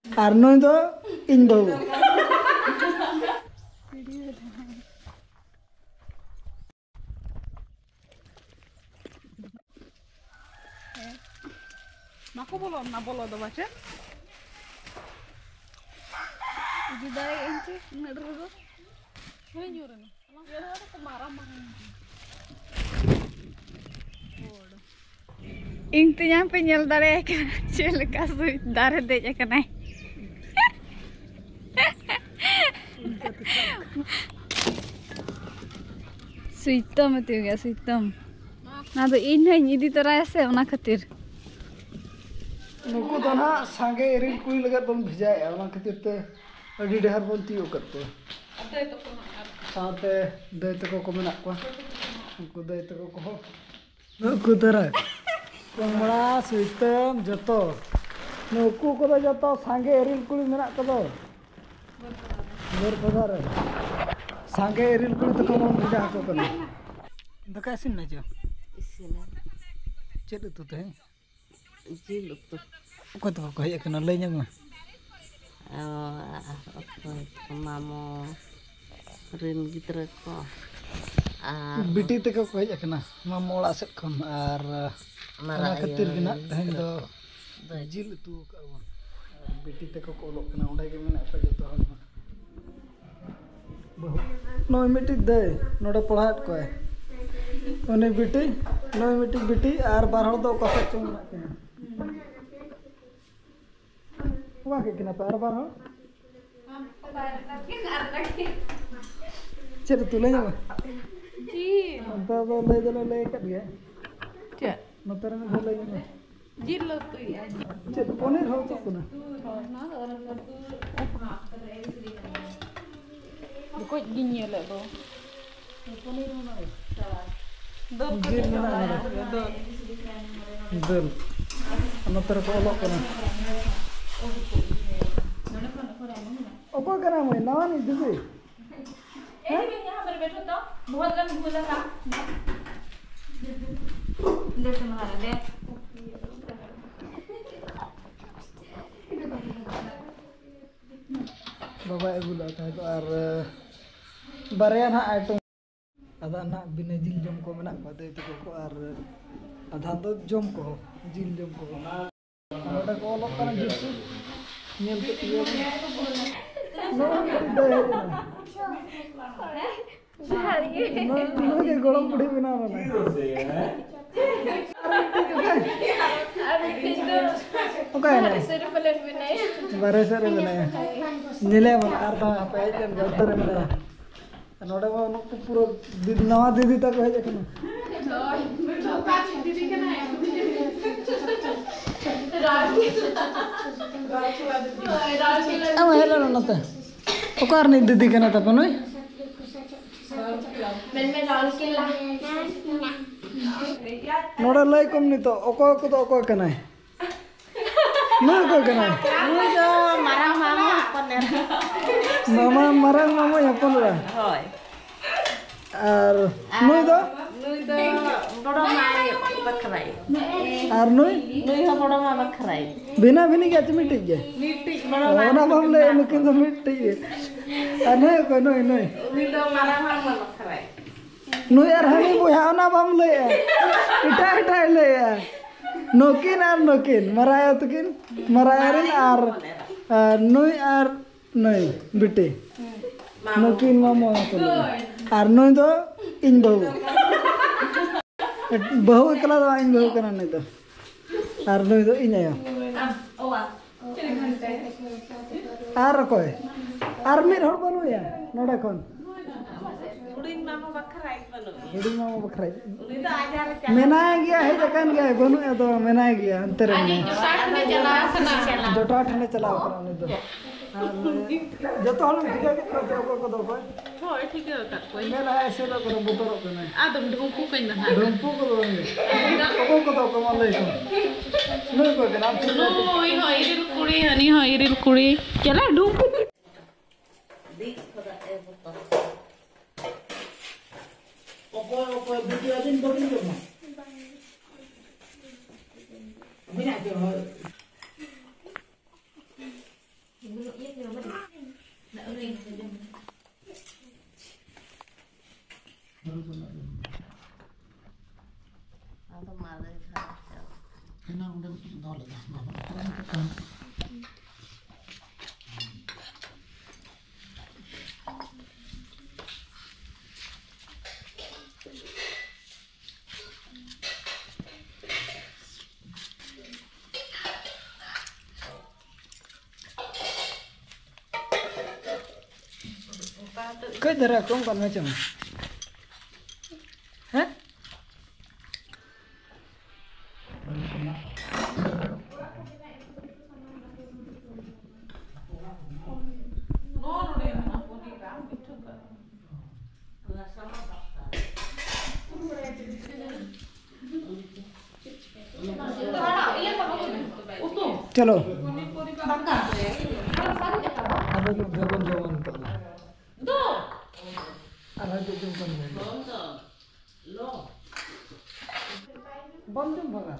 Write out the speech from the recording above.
আর নই তো in Babu Aku belum, na bolo do baca. Di dari ente, nggak dulu. Ini nyuruh nih. Ya ada kemarah-marah. Intinya penyel dari kecil kasih dari dek kena. Suitam itu ya suitam. Nah tuh ini jadi terasa mana khatir. नुकु तो ना सांगे aryl कुई लगा बन भिजा है उना खातिर ते अडी डहर बन तियो करते साथे दे तको को मेना को उनको दे तको को नुकु दरा कोमड़ा सुइतम जतो नुकु को तो जतो सांगे एरिल कुई मेना को दो बर पदार सांगे एरिल कुई तको बन भिजा को कने दका सिन ना जो Isinan चेद तो ते jil itu. को तो को हे कना ले न्या Mamo rin gitra ko. बिटी तको को हे कना मामोला सेट खन आर मरा खातिर गिना तहन दो जिल तू कावन बिटी तको को लोक कना ओडे के मेना पे जतो हन बहु नय मिटी दे नोडे पढ़ात को ओने बिटी नय मिटी बिटी आर बार हर दो कसे चुम ना कना वा के कना पर बार हो चल तू ले जा Ji. अंत तो ले जलो ले कट गया Cek. नतर में ले जा Jil lo tuh ya. चल पनीर हो तो कना Kok gini lah tuh. Paneer होना है Dol जिल में ना दल नतर को लोक कना ओको कना मैं नवा नहीं दिबे यहाँ पर बैठो तो बहुत गंद भूला था देख तुम्हारा दे बाबा एगुला था तो आर बारया ना आइटम आधा ना बिना जिल जम को मेना को दे तो को आर आधा तो जम को जिल जम को नोडा को लोक कना जिसु नेल के ये नो दे नो के गरम पड़ी बिना ना ओके ना बारे सर बिना नीले मन आर ता पे जन गदर बिना नोडा को नुकु पूरा नवा दीदी तक है जखन दीदी के ना अब हेलो नते ओकार नहीं दीदी के ना त पनोय में राल के ला नोडा लय कम नहीं तो ओको को तो ओको कनाय नुई को कनाय Ini do marah mama paner. मामा मरंग मामा अपन रा Hoy. आर नुई दो Nui do bodo mai bakrai. आर नुई Nui ho bodo ma bakrai. बिना बिनी के मिट गए Niti bodo ओना बम ले लेकिन तो मिट गए अने को नुई नुई nui do marah mama bakrai. नुई यार हनी बुया ओना बम ले इटा इटा ले नोकिन आर नोकिन मराया तकिन मराया आर नुई आर नुई बिटी नोकिन मामा तो आर नुई तो इन बहु बहु एकला तो इन बहु कना नहीं तो आर नुई तो इन आयो आर कोई आर मिर हर बनु या नोडा कोन Udin mama bakrai panu. हिडी mama बखराई Uni do ajar cha. मेना गया है जकन गया बनु या तो मेना गया अंतर में Saat me jala sana. जोटा ठने चलाओ करा नहीं तो जो तो हम ठिका के तो को दो कोई Hoy ठीक है tak koi. मेना ऐसे लो करो बुतरो कने Adam dungku kan nah. डंपू को दो को दो को माले को नहीं को नाम सुनो Hoy hoy iril kuri hani hoy iril kuri chala dungku Dik pada botol. ओको वीडियो दिन बगिन जो बिना जो Atau malah saja. Kenang udah nolak dah, mama orang tekan. Kau darah kau kan macam? Hah? चलो ada tuh jawan-jawan tuh ada tuh jawan bom jam berapa